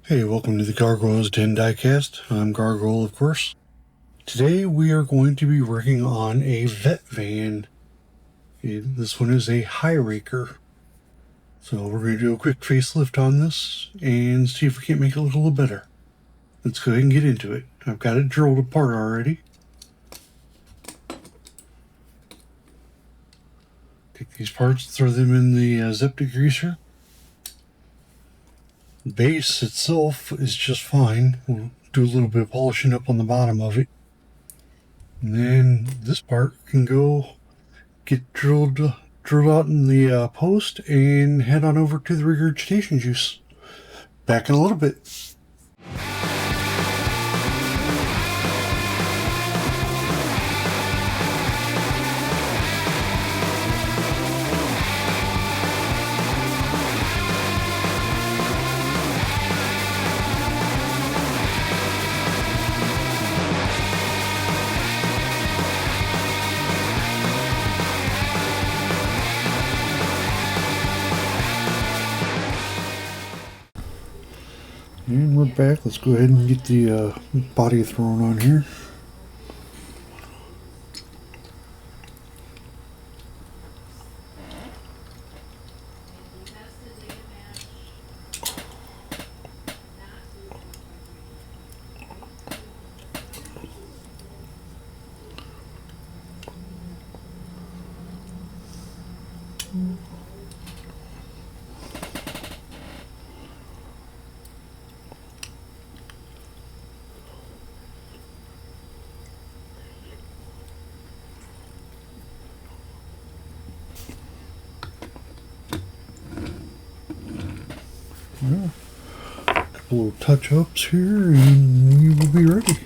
Hey, welcome to the Gargoyles Den Diecast. I'm Gargoyle, of course. Today we are going to be working on a Vette van. This one is a Hi-Raker. So we're going to do a quick facelift on this and see if we can't make it look a little better. Let's go ahead and get into it. I've got it drilled apart already. Take these parts, throw them in the zip degreaser. The base itself is just fine. We'll do a little bit of polishing up on the bottom of it. And then this part can go get drilled out in the post and head on over to the regurgitation juice. Back in a little bit. And we're back. Let's go ahead and get the body thrown on here. Well, a couple little touch-ups here and we will be ready.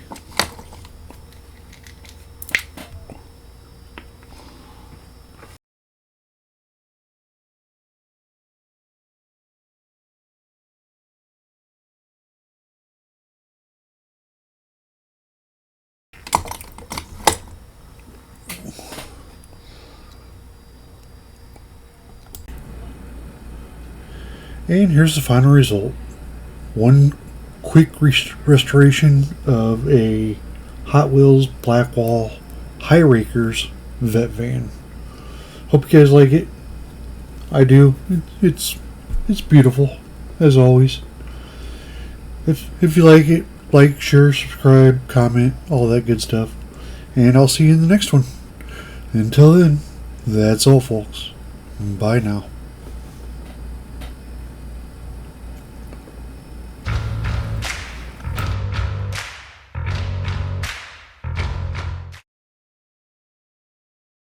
And here's the final result. One quick restoration of a Hot Wheels Blackwall Hi-Rakers Vette van. Hope you guys like it. I do. It's beautiful, as always. If you like it, like, share, subscribe, comment, all that good stuff. And I'll see you in the next one. Until then, that's all, folks. Bye now.